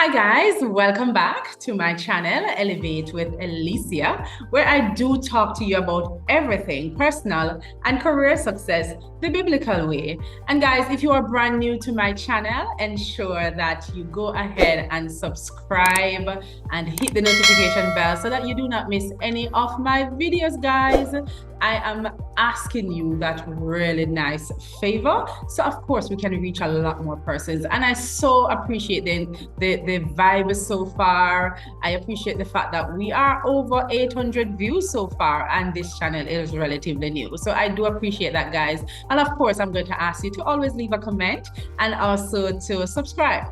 Hi guys, welcome back to my channel, Elevate with Alicia, where I do talk to you about everything personal and career success the biblical way. And guys, if you are brand new to my channel, ensure that you go ahead and subscribe and hit the notification bell so that you do not miss any of my videos, guys. I am asking you that really nice favor. So of course we can reach a lot more persons. And I so appreciate the vibe so far. I appreciate the fact that we are over 800 views so far and this channel is relatively new. So I do appreciate that, guys. And of course, I'm going to ask you to always leave a comment and also to subscribe,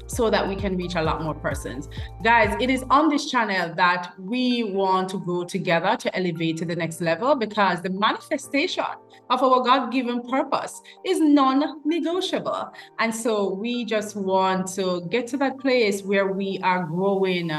so that we can reach a lot more persons. Guys, it is on this channel that we want to grow together to elevate to the next level, because the manifestation of our God-given purpose is non-negotiable. And so we just want to get to that place where we are growing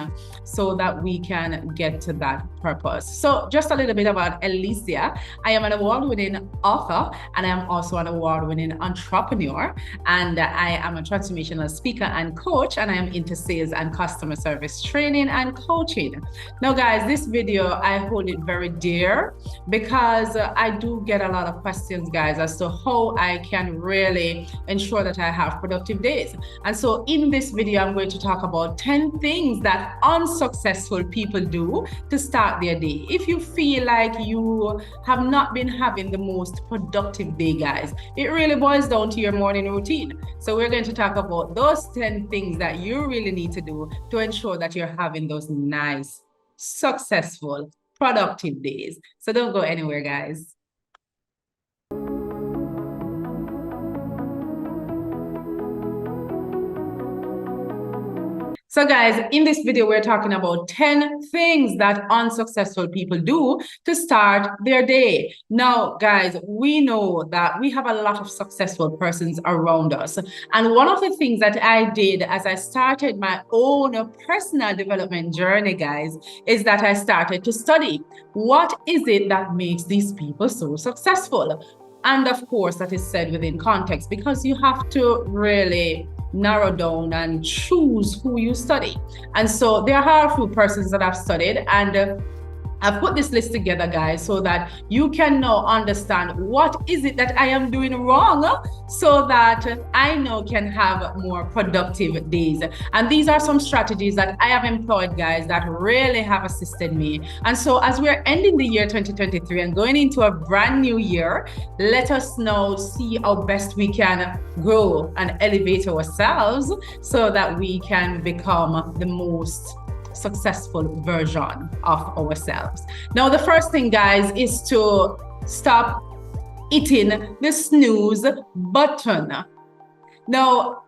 so that we can get to that purpose. So just a little bit about Alicia. I am an award-winning author and I am also an award-winning entrepreneur, and I am a transformational speaker and coach, and I am into sales and customer service training and coaching. Now guys, this video, I hold it very dear because I do get a lot of questions, guys, as to how I can really ensure that I have productive days. And so in this video, I'm going to talk about 10 things that unsuccessful people do to start their day. If you feel like you have not been having the most productive day, guys, it really boils down to your morning routine. So we're going to talk about those 10 things that you really need to do to ensure that you're having those nice, successful, productive days. So don't go anywhere, guys. So guys, in this video, we're talking about 10 things that unsuccessful people do to start their day. Now, guys, we know that we have a lot of successful persons around us. And one of the things that I did as I started my own personal development journey, guys, is that I started to study what is it that makes these people so successful. And of course, that is said within context, because you have to really narrow down and choose who you study. And so there are a few persons that I've studied, and I've put this list together, guys, so that you can now understand what is it that I am doing wrong, so that I now can have more productive days. And these are some strategies that I have employed, guys, that really have assisted me. And so as we're ending the year 2023 and going into a brand new year, let us now see how best we can grow and elevate ourselves so that we can become the most successful version of ourselves. Now, the first thing, guys, is to stop hitting the snooze button. Now,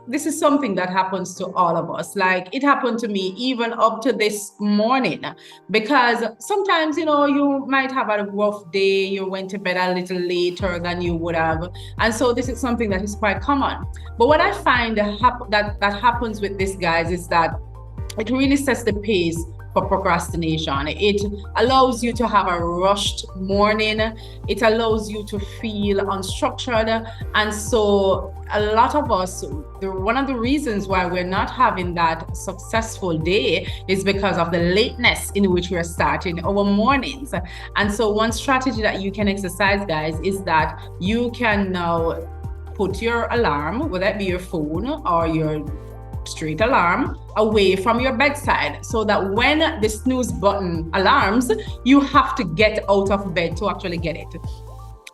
this is something that happens to all of us. Like, it happened to me even up to this morning, because sometimes, you might have a rough day, you went to bed a little later than you would have. And so this is something that is quite common. But what I find that happens with this, guys, is that it really sets the pace for procrastination. It allows you to have a rushed morning. It allows you to feel unstructured. And so a lot of us, one of the reasons why we're not having that successful day is because of the lateness in which we're starting our mornings. And so one strategy that you can exercise, guys, is that you can now put your alarm, whether it be your phone or your street alarm, away from your bedside, so that when the snooze button alarms, you have to get out of bed to actually get it.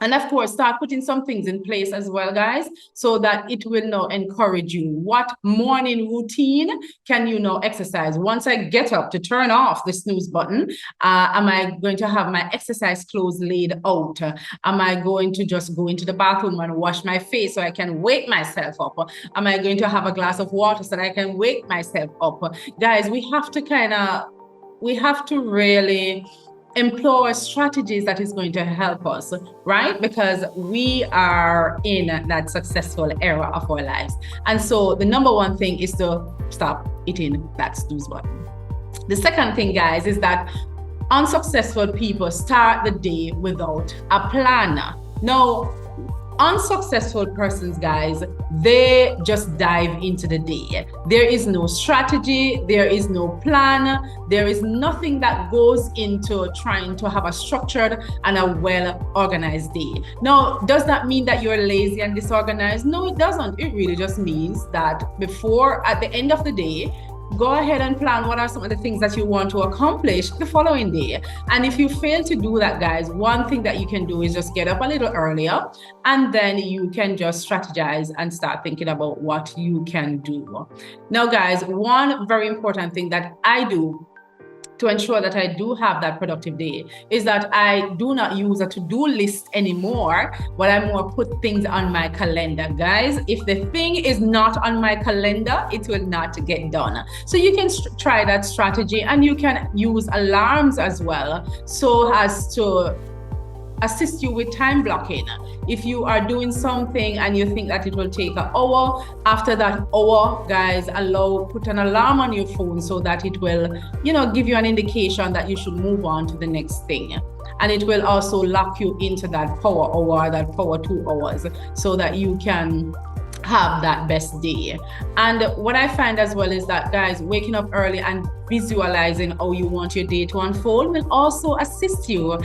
And of course, start putting some things in place as well, guys, so that it will now encourage you. What morning routine can you now exercise? Once I get up to turn off the snooze button, am I going to have my exercise clothes laid out? Am I going to just go into the bathroom and wash my face so I can wake myself up? Am I going to have a glass of water so that I can wake myself up? Guys, we have to really employ strategies that is going to help us, right? Because we are in that successful era of our lives. And so the number one thing is to stop hitting that snooze button. The second thing, guys, is that unsuccessful people start the day without a plan. Now, unsuccessful persons, guys, they just dive into the day. There is no strategy, there is no plan, there is nothing that goes into trying to have a structured and a well-organized day. Now, does that mean that you're lazy and disorganized? No, it doesn't. It really just means that at the end of the day, go ahead and plan what are some of the things that you want to accomplish the following day. And if you fail to do that, guys, one thing that you can do is just get up a little earlier, and then you can just strategize and start thinking about what you can do. Now, guys, one very important thing that I do to ensure that I do have that productive day is that I do not use a to-do list anymore, but I more put things on my calendar. Guys, if the thing is not on my calendar, it will not get done. So you can try that strategy, and you can use alarms as well, so as to assist you with time blocking. If you are doing something and you think that it will take an hour, after that hour, guys, put an alarm on your phone so that it will, give you an indication that you should move on to the next thing. And it will also lock you into that power hour, that power 2 hours, so that you can have that best day. And what I find as well is that, guys, waking up early and visualizing how you want your day to unfold will also assist you.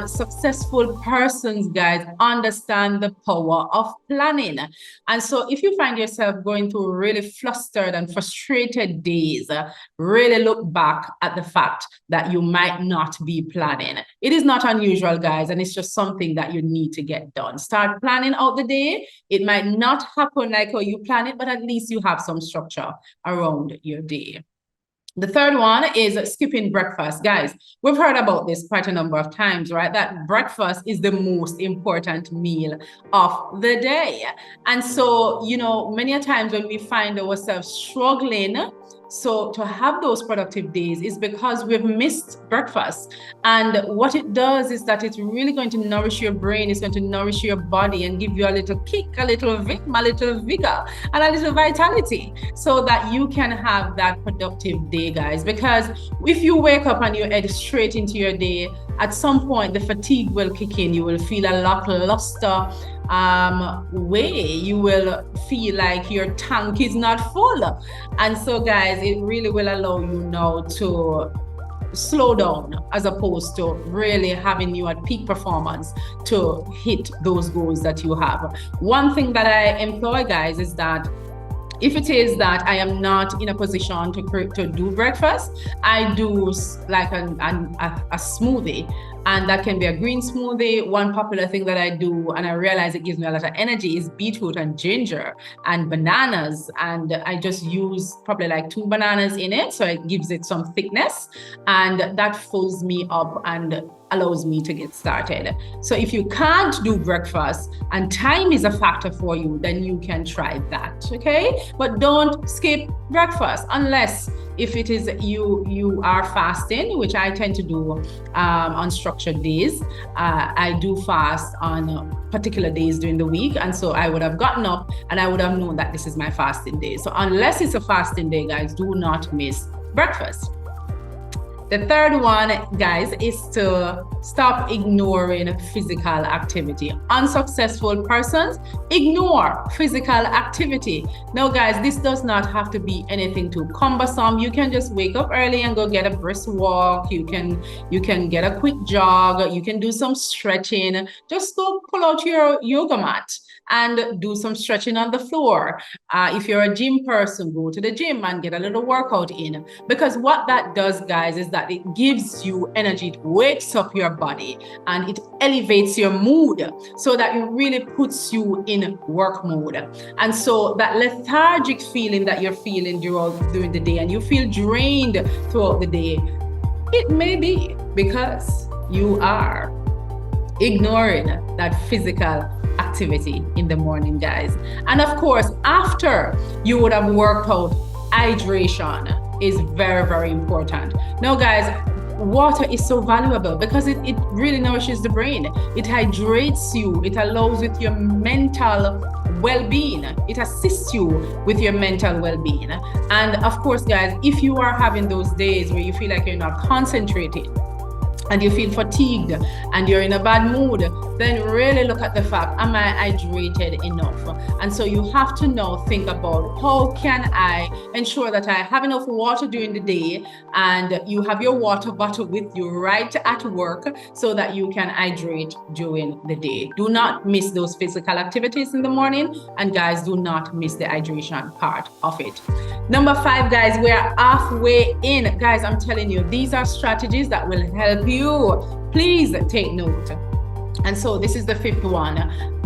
Successful persons, guys, understand the power of planning. And so if you find yourself going through really flustered and frustrated days, really look back at the fact that you might not be planning. It is not unusual, guys, and it's just something that you need to get done. Start planning out the day. It might not happen like how you plan it, but at least you have some structure around your day. The third one is skipping breakfast. Guys, we've heard about this quite a number of times, right? That breakfast is the most important meal of the day. And so, many a times when we find ourselves struggling to have those productive days is because we've missed breakfast. And what it does is that it's really going to nourish your brain, it's going to nourish your body and give you a little kick, a little vim, a little vigor, and a little vitality, so that you can have that productive day, guys. Because if you wake up and you head straight into your day, at some point the fatigue will kick in. You will feel a lackluster way. You will feel like your tank is not full. And so, guys, it really will allow you now to slow down, as opposed to really having you at peak performance to hit those goals that you have. One thing that I employ, guys, is that if it is that I am not in a position to do breakfast, I do like a smoothie. And that can be a green smoothie. One popular thing that I do, and I realize it gives me a lot of energy, is beetroot and ginger and bananas. And I just use probably like 2 bananas in it, so it gives it some thickness. And that fills me up and allows me to get started. So if you can't do breakfast and time is a factor for you, then you can try that, okay? But don't skip breakfast unless if it is you are fasting, which I tend to do on structured days. I do fast on particular days during the week, and so I would have gotten up and I would have known that this is my fasting day. So unless it's a fasting day, guys, do not miss breakfast. The third one, guys, is to stop ignoring physical activity. Unsuccessful persons ignore physical activity. Now, guys, this does not have to be anything too cumbersome. You can just wake up early and go get a brisk walk. You can get a quick jog. You can do some stretching. Just go pull out your yoga mat and do some stretching on the floor. If you're a gym person, go to the gym and get a little workout in. Because what that does, guys, is that it gives you energy. It wakes up your body and it elevates your mood, so that it really puts you in work mode. And so that lethargic feeling that you're feeling during the day, and you feel drained throughout the day, it may be because you are ignoring that physical activity in the morning, guys. And of course, after you would have worked out, hydration is very, very important. Now, guys, water is so valuable because it really nourishes the brain. It hydrates you. It allows with your mental well-being. It assists you with your mental well-being. And of course, guys, if you are having those days where you feel like you're not concentrating, and you feel fatigued and you're in a bad mood, then really look at the fact, am I hydrated enough? And so you have to now think about, how can I ensure that I have enough water during the day, and you have your water bottle with you right at work so that you can hydrate during the day. Do not miss those physical activities in the morning, and guys, do not miss the hydration part of it. Number 5, guys, we're halfway in. Guys, I'm telling you, these are strategies that will help you. Please take note. And so this is the 5th one,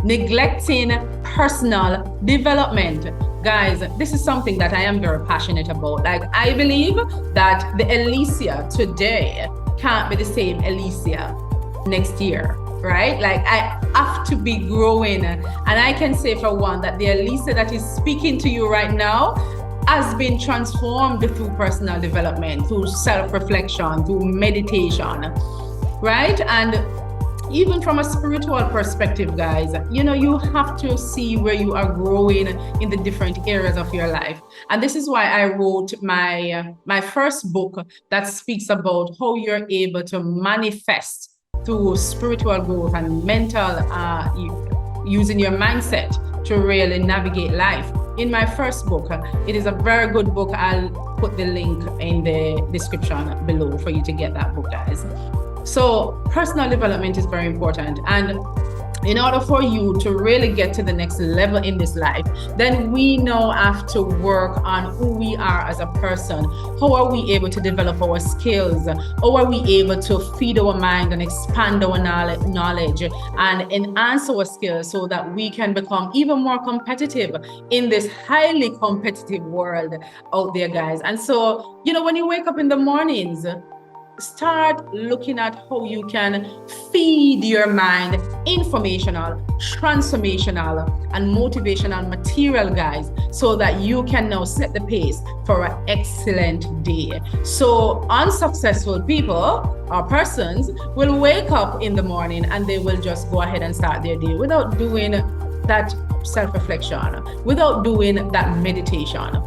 neglecting personal development. Guys, this is something that I am very passionate about. Like, I believe that the Alicia today can't be the same Alicia next year, right? Like, I have to be growing. And I can say for one that the Alicia that is speaking to you right now has been transformed through personal development, through self-reflection, through meditation, right? And even from a spiritual perspective, guys, you have to see where you are growing in the different areas of your life. And this is why I wrote my first book that speaks about how you're able to manifest through spiritual growth and mental, using your mindset to really navigate life. In my first book, it is a very good book. I'll put the link in the description below for you to get that book, guys. So personal development is very important. And in order for you to really get to the next level in this life, then we now have to work on who we are as a person. How are we able to develop our skills? How are we able to feed our mind and expand our knowledge and enhance our skills so that we can become even more competitive in this highly competitive world out there, guys? And so, when you wake up in the mornings, start looking at how you can feed your mind informational, transformational, and motivational material, guys, so that you can now set the pace for an excellent day. So unsuccessful people or persons will wake up in the morning and they will just go ahead and start their day without doing that self-reflection, without doing that meditation,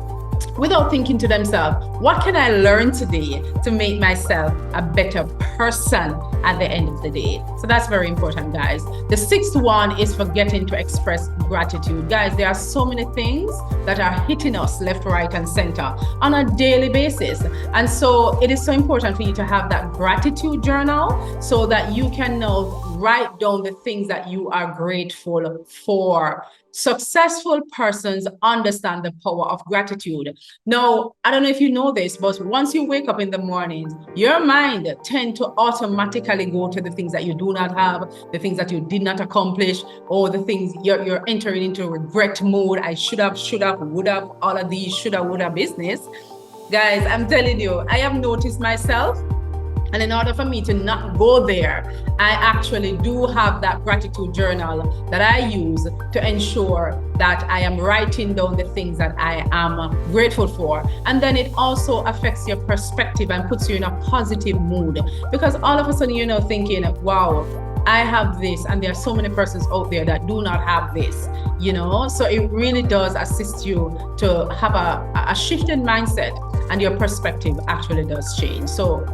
without thinking to themselves, what can I learn today to make myself a better person at the end of the day? So that's very important, guys. The 6th one is forgetting to express gratitude. Guys, there are so many things that are hitting us left, right, and center on a daily basis. And so it is so important for you to have that gratitude journal so that you can now write down the things that you are grateful for. Successful persons understand the power of gratitude. Now, I don't know if you know this, but once you wake up in the mornings, your mind tends to automatically go to the things that you do not have, the things that you did not accomplish, or the things you're entering into regret mode. I should have, would have, all of these shoulda, woulda business. Guys, I'm telling you, I have noticed myself. And in order for me to not go there, I actually do have that gratitude journal that I use to ensure that I am writing down the things that I am grateful for. And then it also affects your perspective and puts you in a positive mood, because all of a sudden, thinking, wow, I have this, and there are so many persons out there that do not have this, so it really does assist you to have a shifted mindset, and your perspective actually does change. So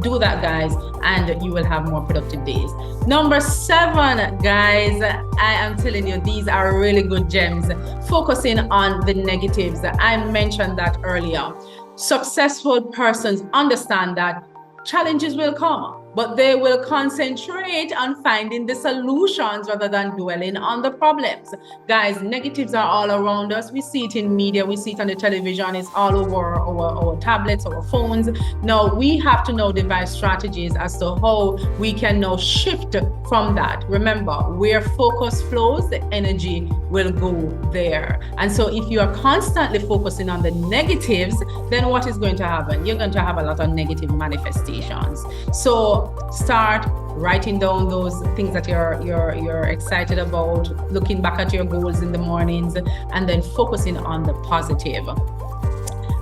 do that, guys, and you will have more productive days. Number 7, guys, I am telling you, these are really good gems. Focusing on the negatives. I mentioned that earlier. Successful persons understand that challenges will come, but they will concentrate on finding the solutions rather than dwelling on the problems. Guys, negatives are all around us. We see it in media, we see it on the television, it's all over our tablets, our phones. Now, we have to now devise strategies as to how we can now shift from that. Remember, where focus flows, the energy will go there. And so if you are constantly focusing on the negatives, then what is going to happen? You're going to have a lot of negative manifestations. So start writing down those things that you're excited about, looking back at your goals in the mornings, and then focusing on the positive.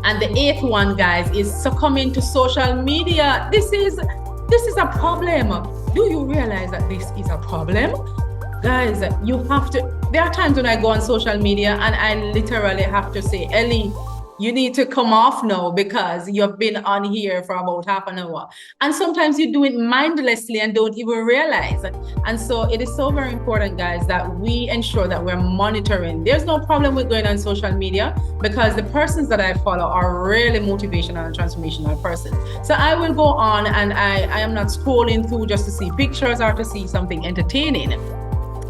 And the 8th one, guys, is succumbing to social media. This is a problem. Do you realize that this is a problem? Guys, you have to, there are times when I go on social media and I literally have to say, Ellie, you need to come off now because you've been on here for about half an hour. And sometimes you do it mindlessly and don't even realize. And so it is so very important, guys, that we ensure that we're monitoring. There's no problem with going on social media because the persons that I follow are really motivational and transformational persons. So I will go on and I am not scrolling through just to see pictures or to see something entertaining.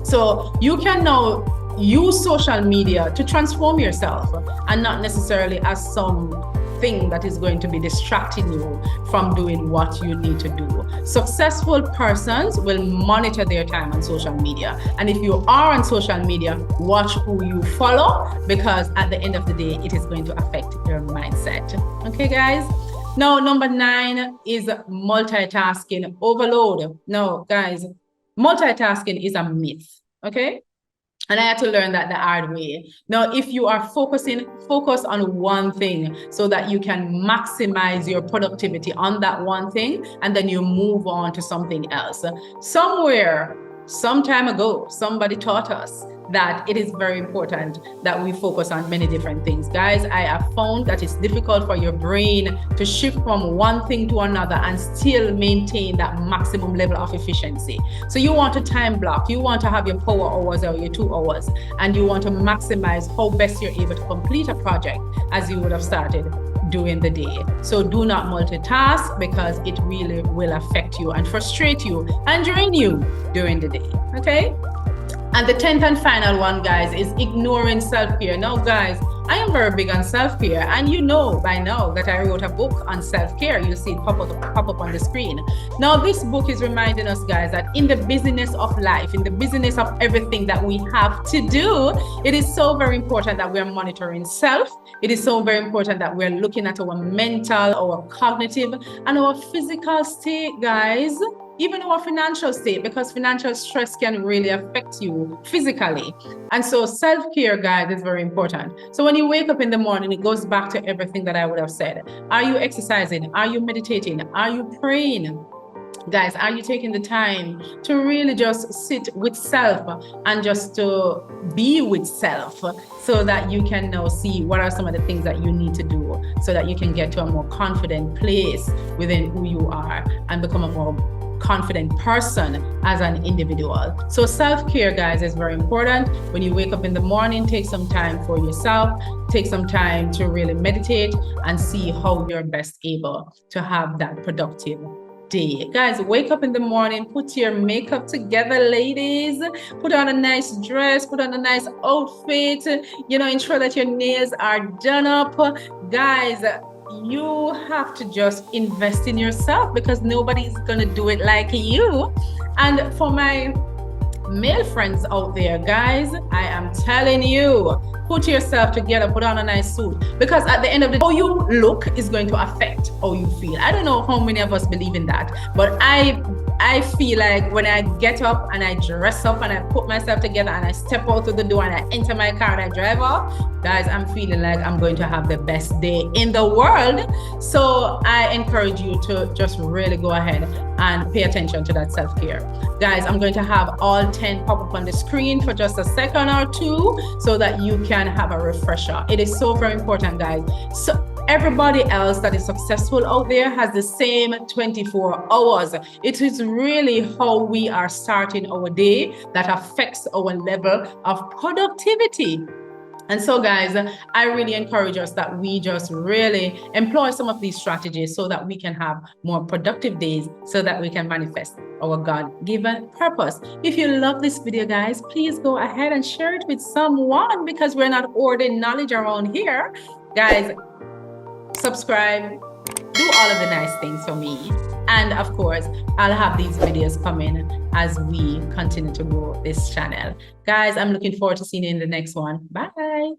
So you can now use social media to transform yourself and not necessarily as something that is going to be distracting you from doing what you need to do. Successful persons will monitor their time on social media. And if you are on social media, watch who you follow because at the end of the day, it is going to affect your mindset. Okay, guys? Now, number 9 is multitasking overload. No, guys, multitasking is a myth. Okay? And I had to learn that the hard way. Now, if you are focus on one thing so that you can maximize your productivity on that one thing, and then you move on to something else. Somewhere, some time ago, somebody taught us that it is very important that we focus on many different things. Guys, I have found that it's difficult for your brain to shift from one thing to another and still maintain that maximum level of efficiency. So you want to time block, you want to have your power hours or your 2 hours, and you want to maximize how best you're able to complete a project as you would have started during the day. So do not multitask because it really will affect you and frustrate you and drain you during the day. Okay? And the 10th and final one, guys, is ignoring self-care. Now, guys, I am very big on self-care, and you know by now that I wrote a book on self-care. You'll see it pop up on the screen. Now, this book is reminding us, guys, that in the busyness of life, in the busyness of everything that we have to do, it is so very important that we are monitoring self. It is so very important that we're looking at our mental, our cognitive, and our physical state, guys. Even our financial state, because financial stress can really affect you physically. And so self-care, guys, is very important. So when you wake up in the morning, it goes back to everything that I would have said. Are you exercising? Are you meditating? Are you praying? Guys, are you taking the time to really just sit with self and just to be with self so that you can now see what are some of the things that you need to do so that you can get to a more confident place within who you are and become a more confident person as an individual. So self-care, guys, is very important. When you wake up in the morning, take some time for yourself, take some time to really meditate and see how you're best able to have that productive day. Guys, wake up in the morning, put your makeup together, ladies, put on a nice dress, put on a nice outfit, ensure that your nails are done up. Guys, you have to just invest in yourself because nobody's gonna do it like you. And for my male friends out there, guys, I am telling you, put yourself together, put on a nice suit, because at the end of the day, how you look is going to affect how you feel. I don't know how many of us believe in that, but I feel like when I get up and I dress up and I put myself together and I step out of the door and I enter my car and I drive off, guys, I'm feeling like I'm going to have the best day in the world. So I encourage you to just really go ahead and pay attention to that self-care. Guys, I'm going to have all 10 pop up on the screen for just a second or two so that you can have a refresher. It is so very important, guys. So everybody else that is successful out there has the same 24 hours. It is really how we are starting our day that affects our level of productivity. And so, guys, I really encourage us that we just really employ some of these strategies so that we can have more productive days so that we can manifest our God-given purpose. If you love this video, guys, please go ahead and share it with someone because we're not hoarding knowledge around here. Guys, subscribe, do all of the nice things for me. And of course, I'll have these videos coming as we continue to grow this channel. Guys, I'm looking forward to seeing you in the next one. Bye.